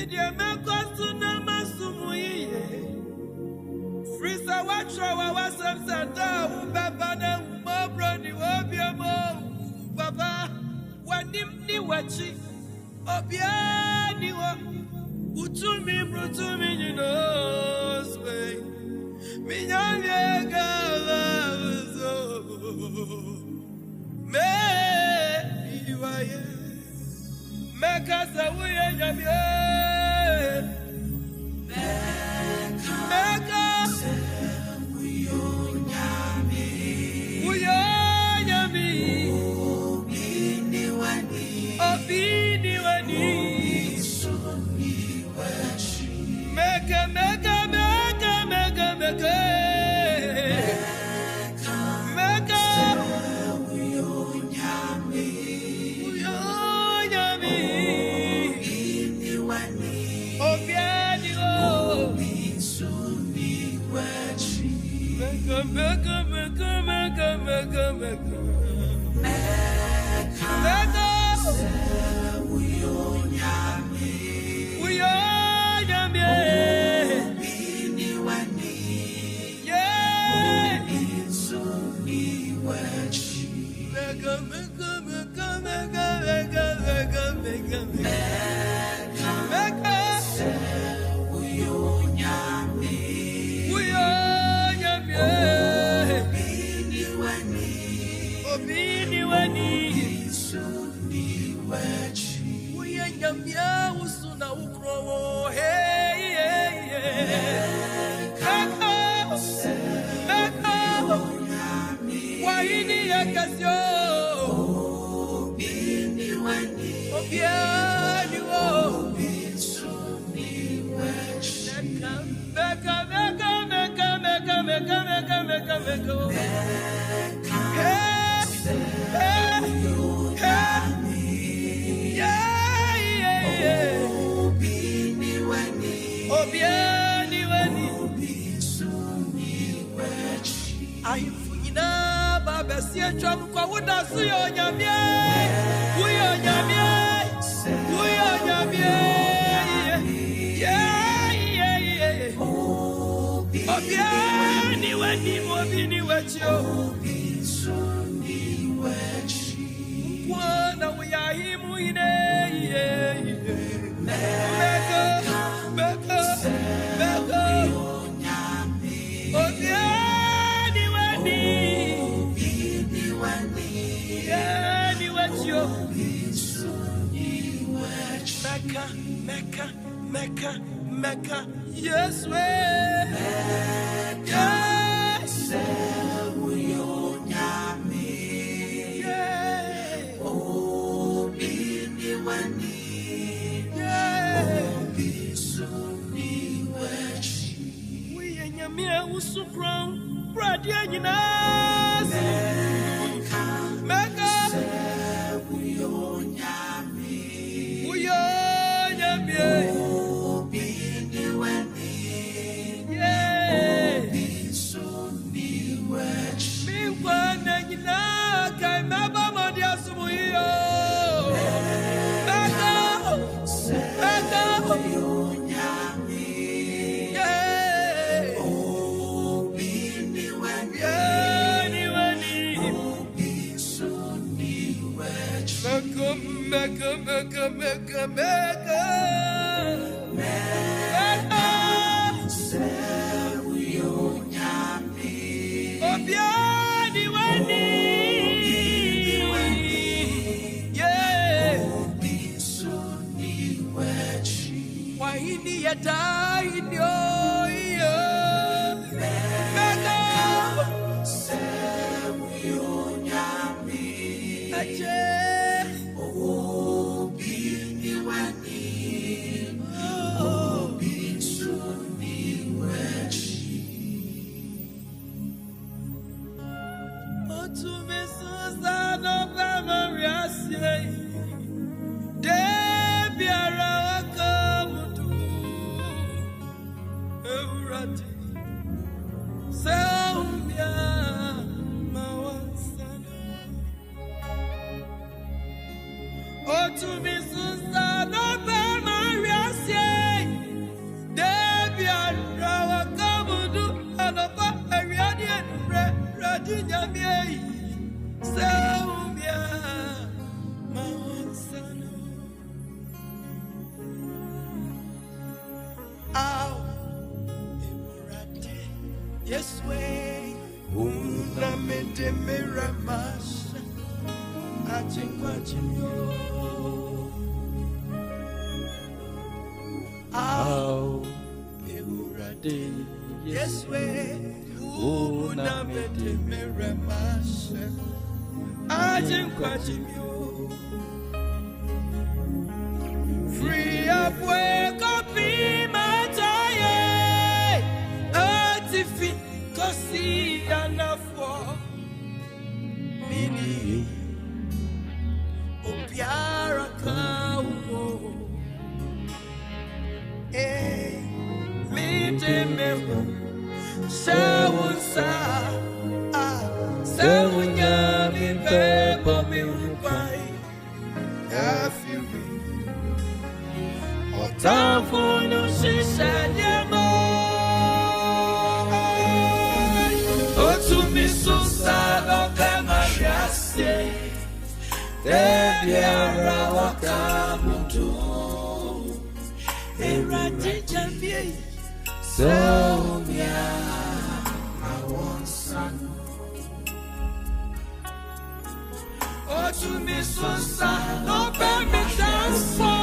Media Makosuna Masumuye. Frisa Wacho Wasam Santa, Papa, Mobroni, Obiamo, Papa, Wadim Niwachi, Obianiwa, Utumi, Brutumi, you know, Sway. Minyanya Galazo, Me, you are here. Mekasa wuye nyamye Meka wuyo nyami Obini wani Suni wachi Meka Mecca, yes, yes, oh, be wani, we and Yamia Usupron, Bradianas, Mecca, we are Yamia. To be Susan, no, Maria, Yes, way. Una mente me ramas. Achingwachimyo. Au. Eurade. Yes, way. Una mente me ramas. Achingwachimyo. Free up, wake up, be my tie. Artific, see enough for mini. Opiara cow. Eh, meet me. Sawunsa. Sawunya, me, paper, me, why. Time for no said oh, to me so sad, oh, come on, just say, there be a wakamutu, a ratty champion, so yeah, I want son. Oh, to me so sad, oh, come me dance for.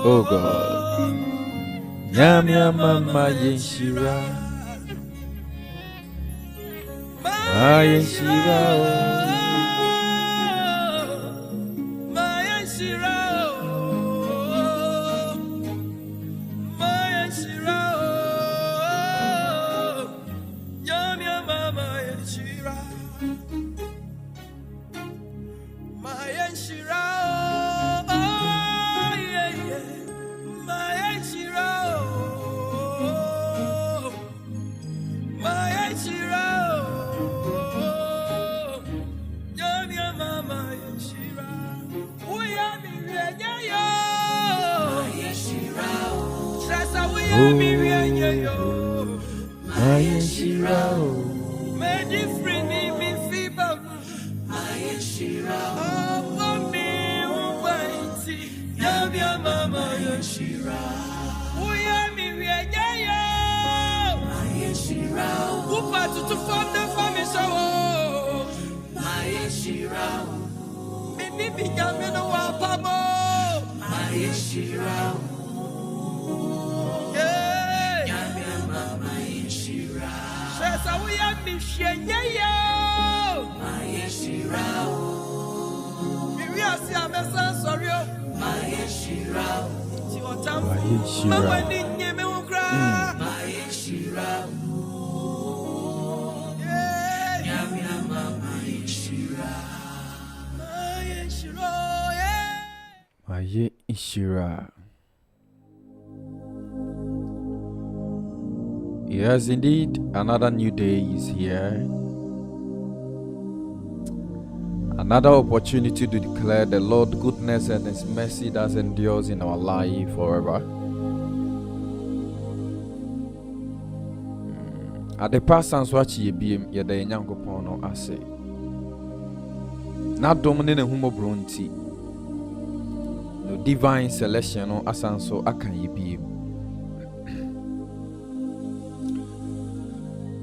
Oh God. Nyamia mama yenshira. Ma yenshira. Ma yenshira. Ma yenshira. Nyamia mama yenshira. Ma yenshira. Ishira. Yes, indeed, another new day is here. Another opportunity to declare the Lord's goodness and His mercy that endures in our life forever. At the past and swatch ye beam ye de Yankopon no ase. Not dominating humo brunti. No divine selection no asanso akan ye beam.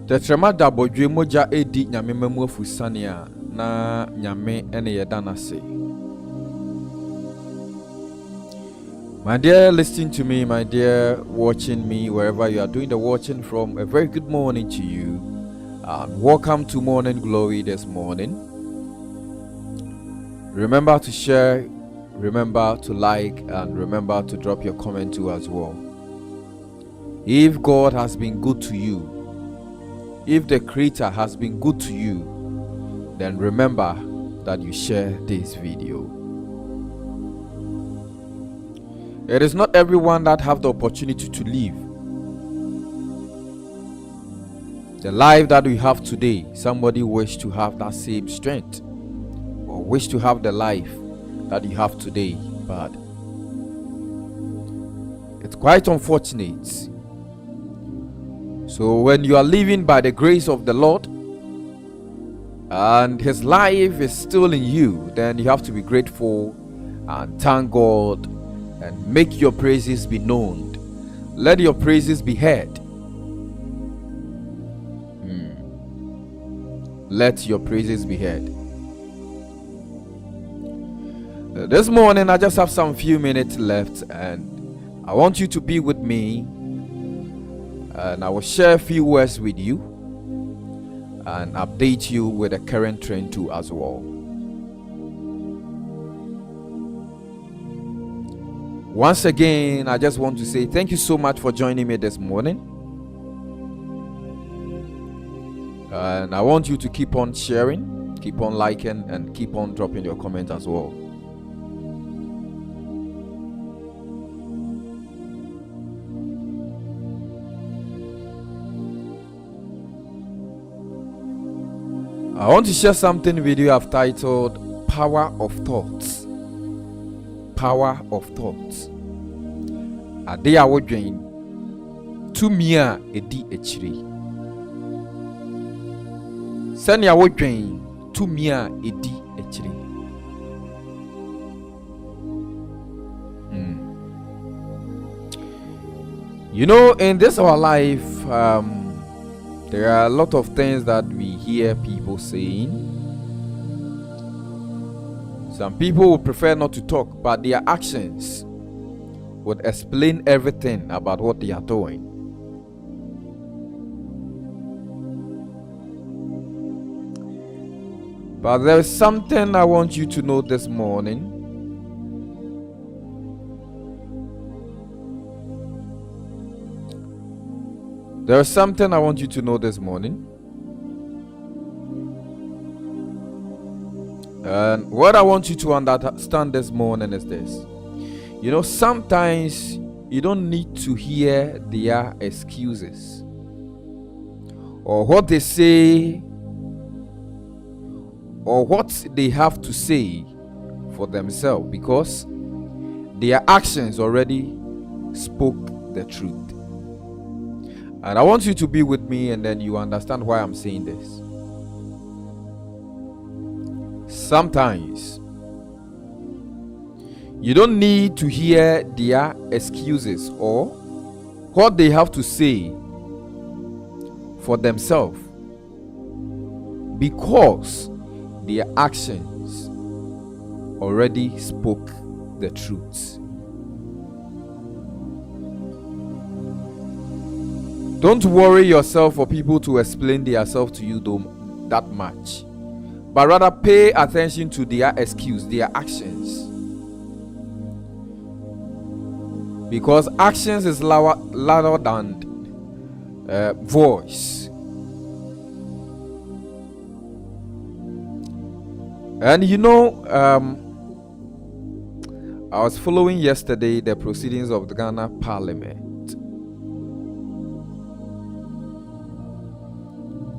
The trema da bodwe moja edi nyame mamu afusania na nyame ene yedana se. My dear listening to me, my dear watching me, wherever you are doing the watching from, a very good morning to you and welcome to Morning Glory this morning. Remember to share, remember to like, and remember to drop your comment too as well. If God has been good to you, if the Creator has been good to you, then remember that you share this video. It is not everyone that have the opportunity to live the life that we have today. Somebody wish to have that same strength or wish to have the life that you have today, but it's quite unfortunate. So when you are living by the grace of the Lord and His life is still in you, then you have to be grateful and thank God and make your praises be known. Let your praises be heard. Let your praises be heard. This morning I just have some few minutes left and I want you to be with me, and I will share a few words with you and update you with the current trend too as well. Once again, I just want to say thank you so much for joining me this morning. And I want you to keep on sharing, keep on liking, and keep on dropping your comment as well. I want to share something with you I've titled Power of Thoughts. Power of Thoughts. Ade a wodwen tumi a edi echiri. Sani a wodwen tumi a edi echiri. You know, in this our life, there are a lot of things that we hear people saying. Some people would prefer not to talk, but their actions would explain everything about what they are doing. But there is something I want you to know this morning. There is something I want you to know this morning. And what I want you to understand this morning is this. You know, sometimes you don't need to hear their excuses or what they say or what they have to say for themselves, because their actions already spoke the truth. And I want you to be with me, and then you understand why I'm saying this. Sometimes you don't need to hear their excuses or what they have to say for themselves, because their actions already spoke the truth. Don't worry yourself for people to explain themselves to you that much, but rather pay attention to their excuse, their actions. Because actions is louder than voice. And you know, I was following yesterday the proceedings of the Ghana Parliament.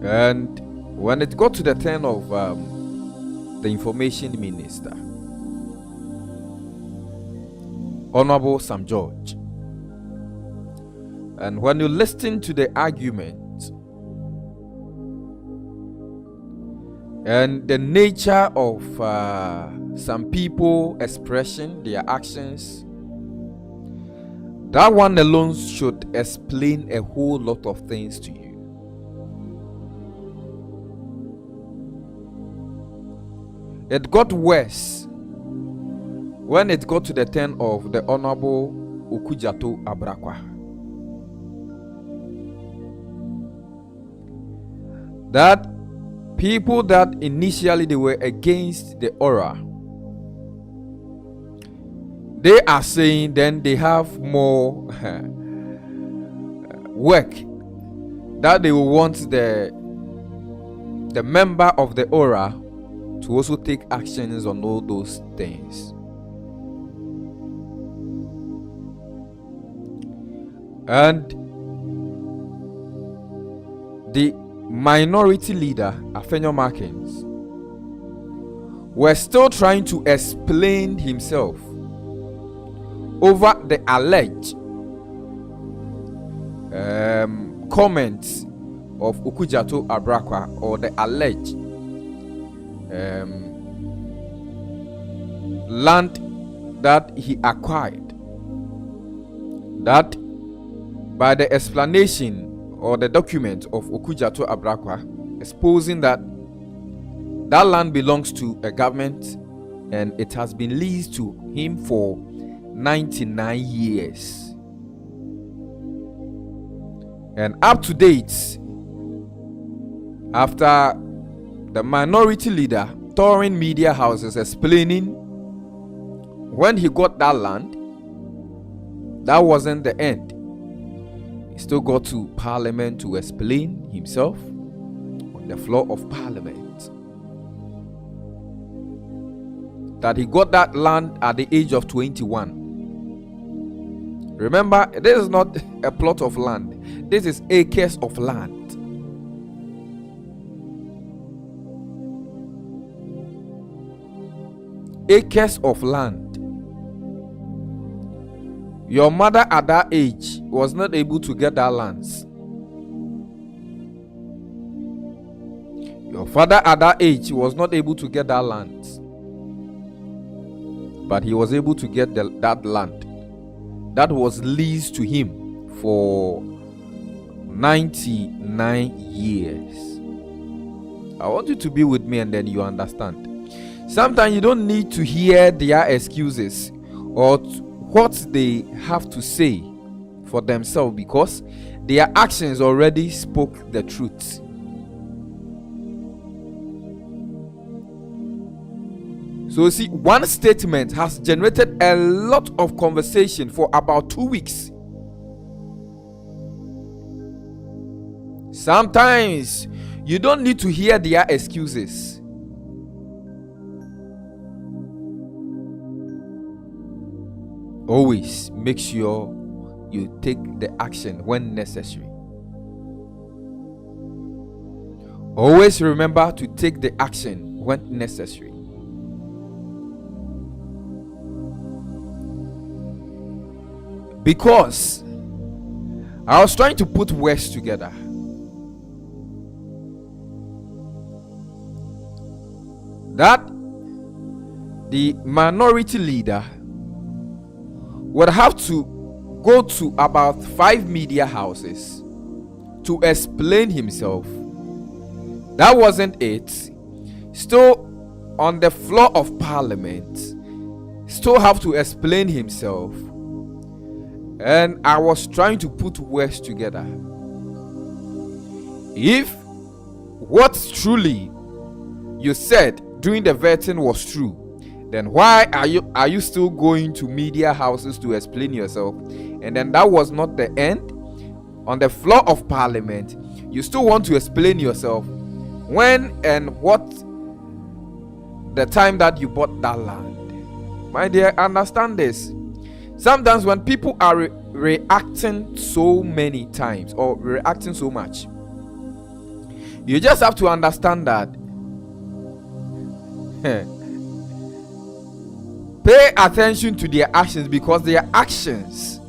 And when it got to the turn of the Information Minister, Honorable Sam George, and when you listen to the argument and the nature of some people expression, their actions, that one alone should explain a whole lot of things to you. It got worse when it got to the turn of the Honorable Okudzato Abrakwah. That people that initially they were against the aura, they are saying then they have more work, that they will want the member of the aura to also take actions on all those things. And the minority leader, Afenyo Markins, were still trying to explain himself over the alleged comments of Okudzato Abrakwah, or the alleged land that he acquired, that by the explanation or the document of Okudzato Abrakwah exposing that that land belongs to a government and it has been leased to him for 99 years. And up to date, after the minority leader touring media houses explaining when he got that land, that wasn't the end. He still got to Parliament to explain himself on the floor of Parliament that he got that land at the age of 21. Remember, this is not a plot of land. This is acres of land. Acres of land. Your mother at that age was not able to get that lands. Your father at that age was not able to get that lands. But he was able to get that land that was leased to him for 99 years. I want you to be with me and then you understand. Sometimes you don't need to hear their excuses or what they have to say for themselves, because their actions already spoke the truth. So see, one statement has generated a lot of conversation for about 2 weeks. Sometimes you don't need to hear their excuses. Always make sure you take the action when necessary. Always remember to take the action when necessary. Because I was trying to put words together. That the minority leader would have to go to about 5 media houses to explain himself. That wasn't it. Still on the floor of parliament, still have to explain himself. And I was trying to put words together. If what truly you said during the vetting was true, then why are you still going to media houses to explain yourself? And then that was not the end. On the floor of parliament, you still want to explain yourself when and what the time that you bought that land. My dear, understand this. Sometimes when people are reacting so many times or reacting so much, you just have to understand that pay attention to their actions, because their actions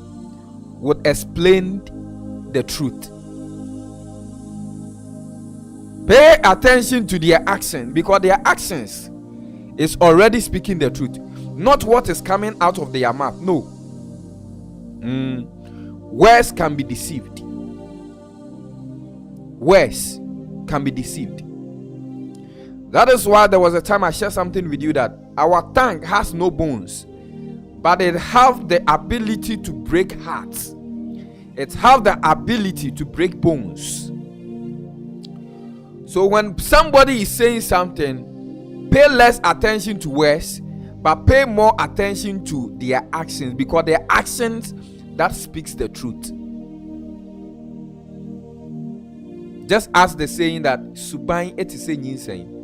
would explain the truth. Pay attention to their action, because their actions is already speaking the truth, not what is coming out of their mouth. No. Words can be deceived. Words can be deceived. That is why there was a time I shared something with you that our tongue has no bones, but it has the ability to break hearts. It has the ability to break bones. So when somebody is saying something, pay less attention to words, but pay more attention to their actions, because their actions that speaks the truth. Just as the saying that suban it is saying insane.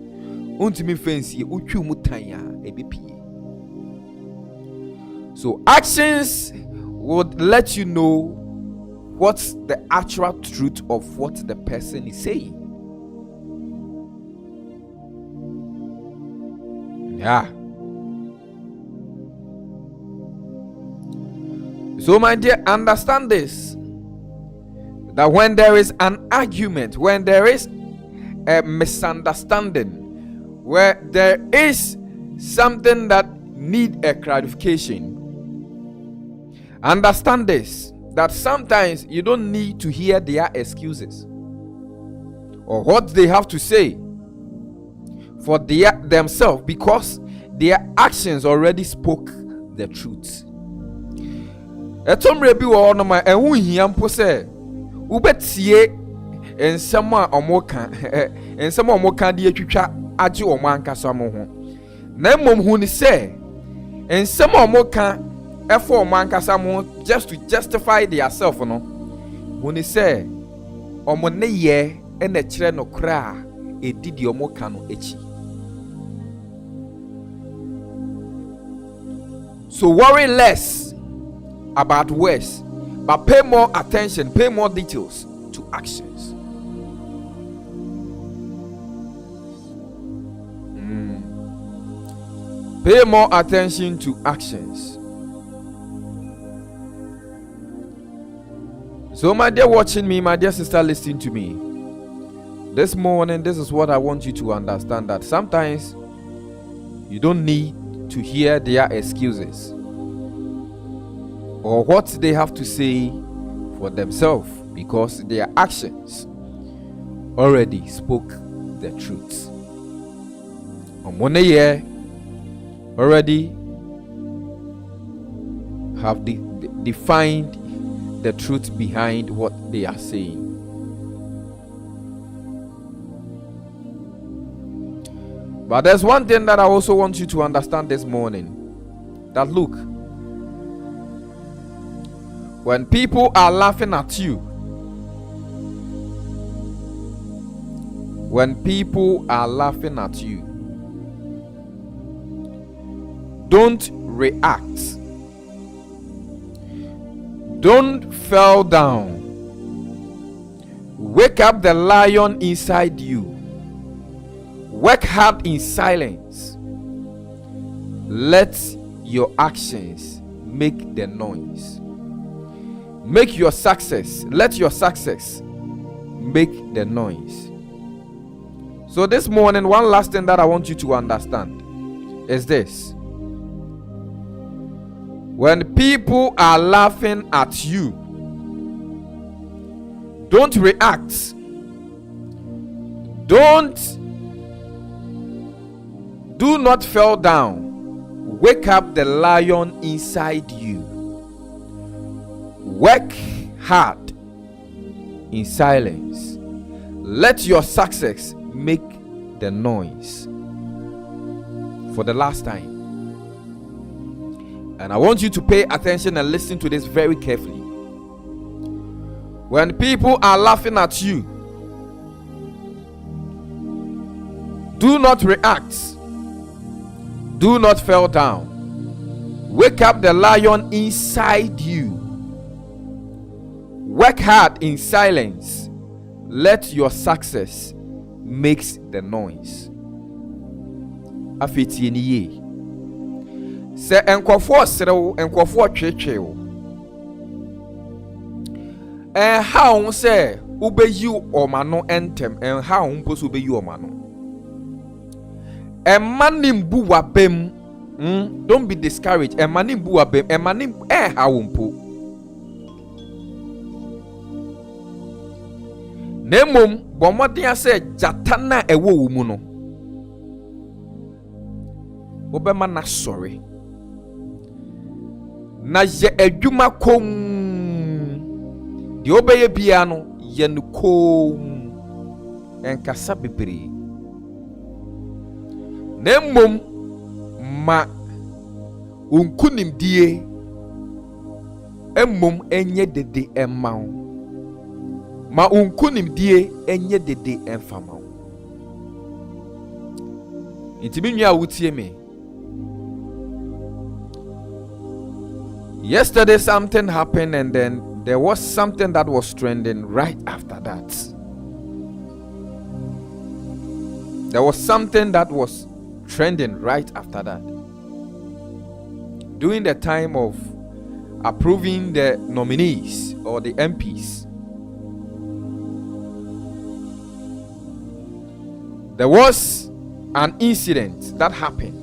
Untimi fancy utwu mutanya ebipie. So actions would let you know what's the actual truth of what the person is saying. Yeah. So my dear, understand this, that when there is an argument, when there is a misunderstanding, where there is something that need a clarification, understand this, that sometimes you don't need to hear their excuses or what they have to say for themselves, because their actions already spoke the truth. Etomre bi wo no ma ehu hia mpo se ubetie ensem a omoka ensem a omoka de atwitwa age omo ankasa mo ho na mmom hu ni se ensem a omoka efo omo ankasa mo just to justify theirself no hu ni se omo ne ye ena kire no kra edidi omoka no echi. So worry less about words, but pay more attention, pay more details to actions. Pay more attention to actions. So my dear watching me, my dear sister listening to me, this morning, this is what I want you to understand, that sometimes you don't need to hear their excuses or what they have to say for themselves, because their actions already spoke the truth. Already have defined the truth behind what they are saying. But there's one thing that I also want you to understand this morning. That look, when people are laughing at you, don't react. Don't fall down. Wake up the lion inside you. Work hard in silence. Let your actions make the noise. Let your success make the noise. So this morning, one last thing that I want you to understand is this. When people are laughing at you, don't react. Do not fall down. Wake up the lion inside you. Work hard in silence. Let your success make the noise. For the last time. And I want you to pay attention and listen to this very carefully. When people are laughing at you, do not react. Do not fall down. Wake up the lion inside you. Work hard in silence. Let your success make the noise. Afetieniye. Se enkofo serew, enkofo twetwew. How on say ubeyi omano entem, and how on pos ubeyi omano. Emanim bu wabem. Don't be discouraged. Emanim bu wabem. Emanim how on po. Nemom bomodia se jatana ewo wumu no. Obema na sorry. Na ye adwuma kom de obeye bia no ye no kom enkasa bebre nemmom ma unkunim die emmom enye dede emma ma unkunim die enye dede emfama intimi nwa wutie me. Yesterday something happened, and then there was something that was trending right after that. During the time of approving the nominees or the MPs, there was an incident that happened,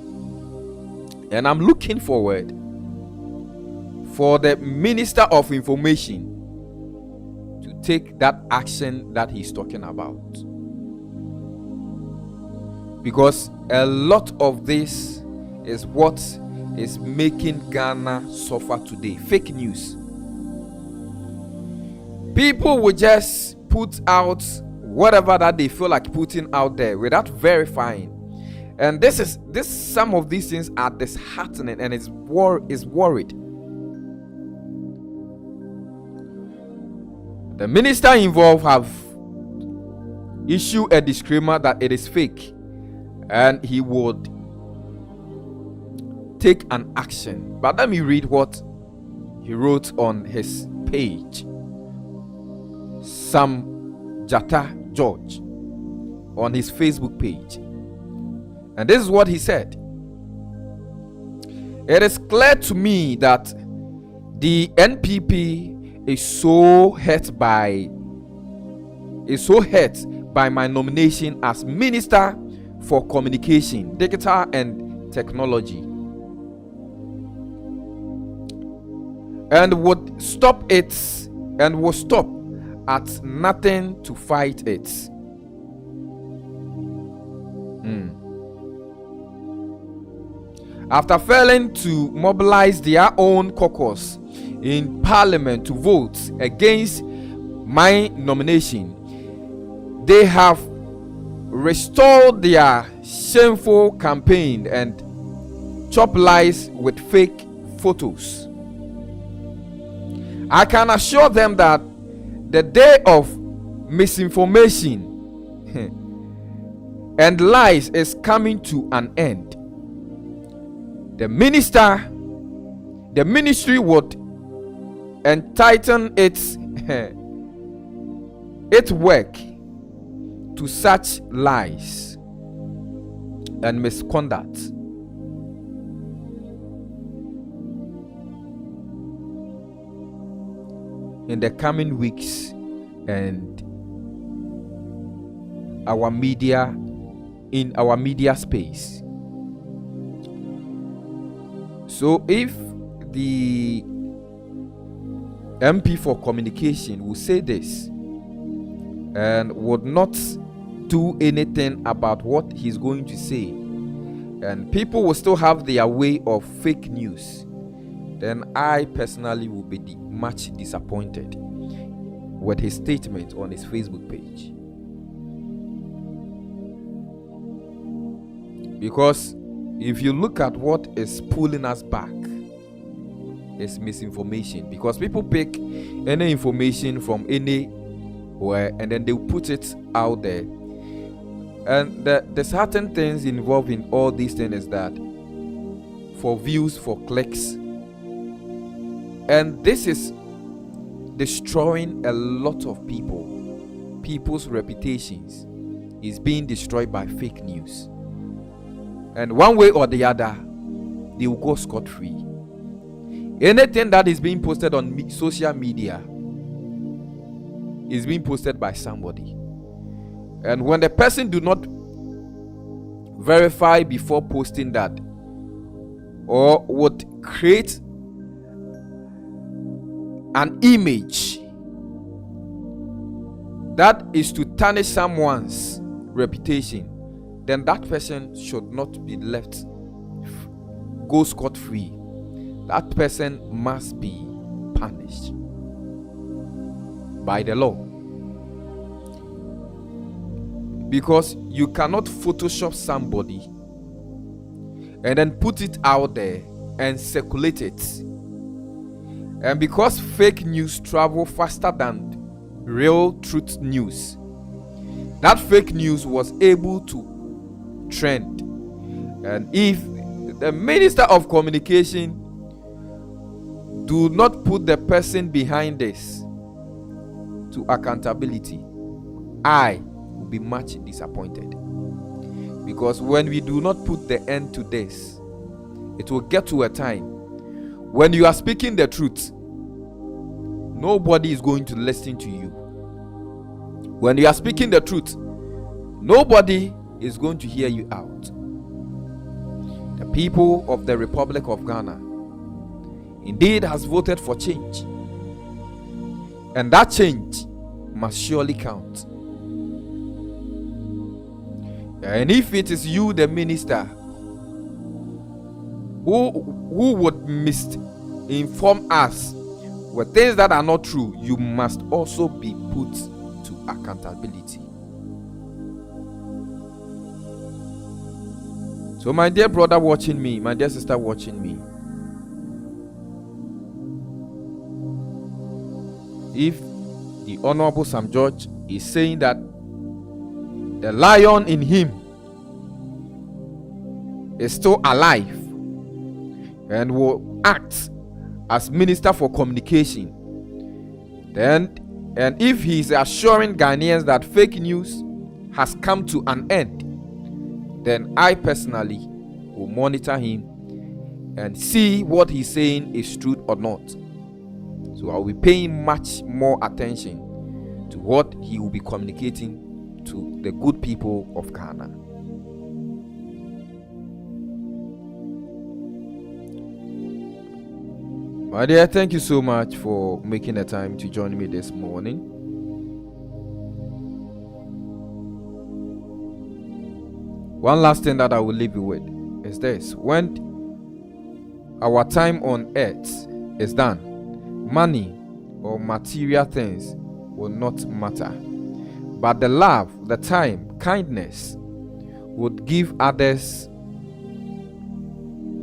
and I'm looking forward for the Minister of Information to take that action that he's talking about. Because a lot of this is what is making Ghana suffer today. Fake news. People will just put out whatever that they feel like putting out there without verifying. And some of these things are disheartening, and is worried. The minister involved have issued a disclaimer that it is fake, and he would take an action. But let me read what he wrote on his page. Sam Jata George on his Facebook page. And this is what he said. It is clear to me that the NPP is so hurt by my nomination as Minister for Communication, Digital and Technology, and will stop at nothing to fight it. after failing to mobilize their own caucus in parliament to vote against my nomination, they have restored their shameful campaign and chop lies with fake photos. I can assure them that the day of misinformation and lies is coming to an end. The ministry would entitle its work to such lies and misconduct. In the coming weeks, and in our media space. So if the MP for communication will say this and would not do anything about what he's going to say, and people will still have their way of fake news, then I personally will be much disappointed with his statement on his Facebook page. Because if you look at what is pulling us back, it's misinformation. Because people pick any information from anywhere and then they put it out there. And the certain things involved in all these things is that for views, for clicks, and this is destroying a lot of people's reputations is being destroyed by fake news, and one way or the other they will go scot-free. Anything that is being posted on social media is being posted by somebody, and when the person do not verify before posting that, or would create an image that is to tarnish someone's reputation, then that person should not be left go scot-free. That person must be punished by the law, because you cannot Photoshop somebody and then put it out there and circulate it. And because fake news travel faster than real truth news, that fake news was able to trend. And if the Minister of Communication do not put the person behind this to accountability, I will be much disappointed. Because when we do not put the end to this, it will get to a time when you are speaking the truth, nobody is going to listen to you. When you are speaking the truth, nobody is going to hear you out. The people of the Republic of Ghana indeed has voted for change, and that change must surely count. And if it is you, the minister, who would misinform us with things that are not true, you must also be put to accountability. So my dear brother watching me, my dear sister watching me, if the Honorable Sam George is saying that the lion in him is still alive and will act as Minister for Communication, then, and if he is assuring Ghanaians that fake news has come to an end, then I personally will monitor him and see what he's saying is true or not. So I will be paying much more attention to what he will be communicating to the good people of Ghana. My dear, thank you so much for making the time to join me this morning. One last thing that I will leave you with is this. When our time on earth is done, money or material things will not matter. But the love, the time, kindness would give others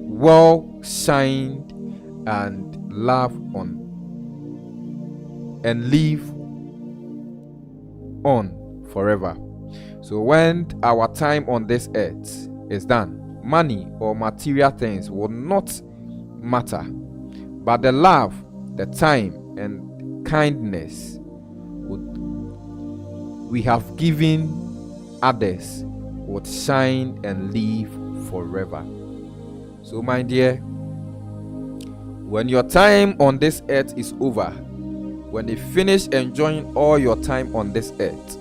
well shined and love on and live on forever. So when our time on this earth is done, money or material things will not matter, but the love, the time, and kindness we have given others would shine and live forever. So my dear, when your time on this earth is over, when you finish enjoying all your time on this earth,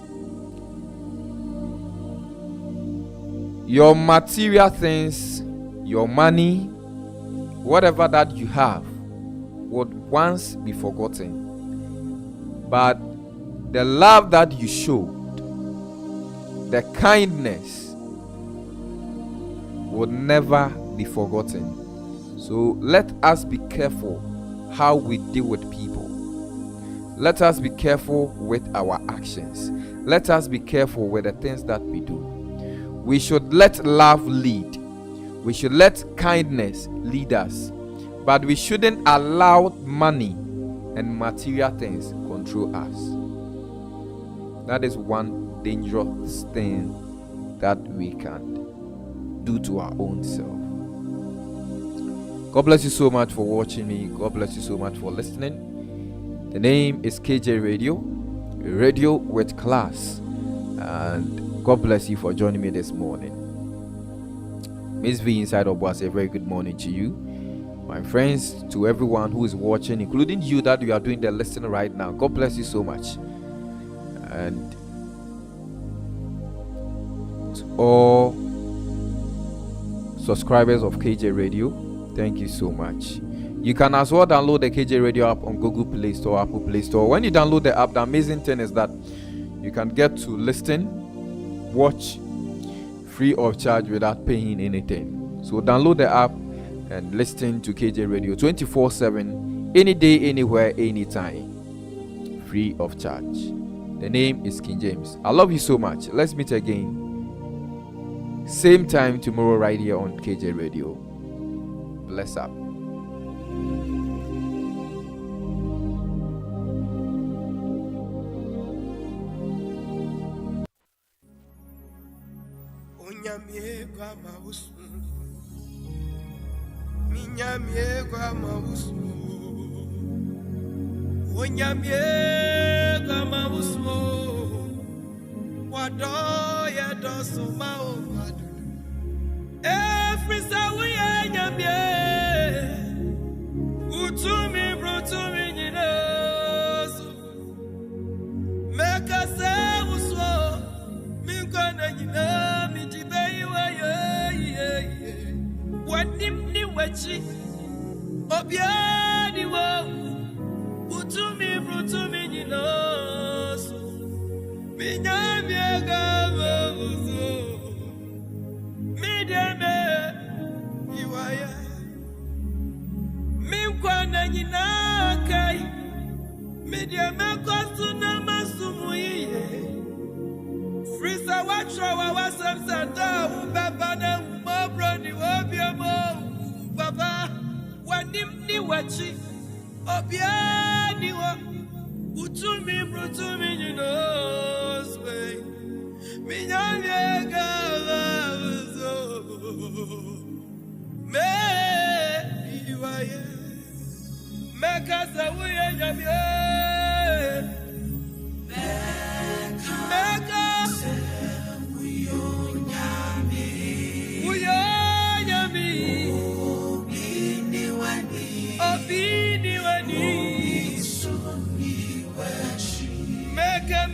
your material things, your money, whatever that you have would once be forgotten. But the love that you showed, the kindness would never be forgotten. So let us be careful how we deal with people. Let us be careful with our actions. Let us be careful with the things that we do. We should let love lead. We should let kindness lead us. But we shouldn't allow money and material things control us. That is one dangerous thing that we can do to our own self. God bless you so much for watching me. God bless you so much for listening. The name is KJ Radio, Radio with Class. And God bless you for joining me this morning. Miss V inside Obuasi, a very good morning to you. My friends, to everyone who is watching, including you that you are doing the listening right now, God bless you so much. And to all subscribers of KJ Radio, thank you so much. You can as well download the KJ Radio app on Google Play Store, Apple Play Store. When you download the app, the amazing thing is that you can get to listen, watch free of charge without paying anything. So download the app and listen to KJ Radio 24/7, any day, anywhere, anytime, free of charge. The name is King James. I love you so much. Let's meet again same time tomorrow right here on KJ Radio. Bless up. Every sawi nyamye utumi brutumi nyinasu meka se uswo minkana nyina mijibei wa ye wadim ni wachi obiani wo utumi brutumi nyinasu minyamye gama uzo mideme iwaya minkwana nyina kai mideme kosuna masumu iye frisa watro wa wasamsata ubaba na umobro ni obiamo baba wanim ni wachi obiani wa utumi brutumi nyinoswe minyanye gala me iwaye mekasa uye nyamye meka uyo nyami obini wani meka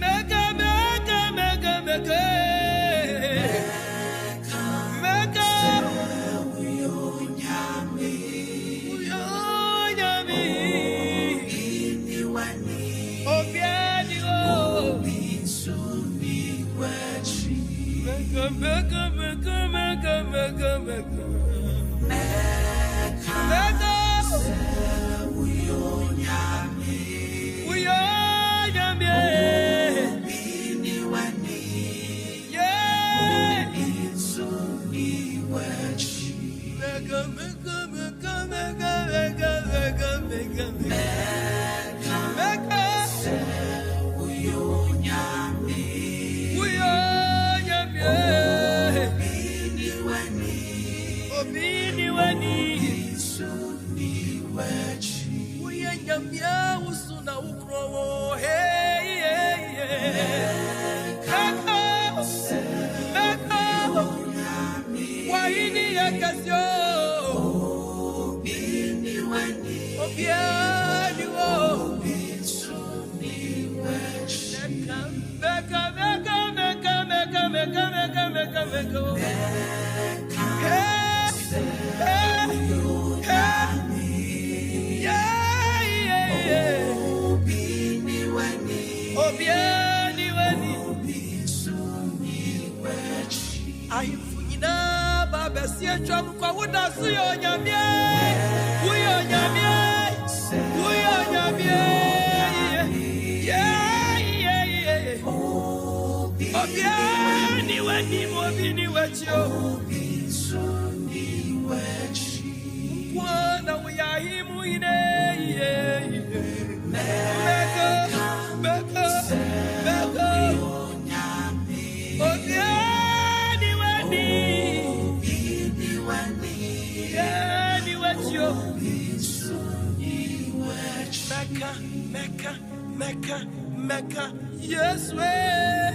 Mecca, yes, way.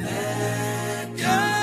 Yes, Mecca.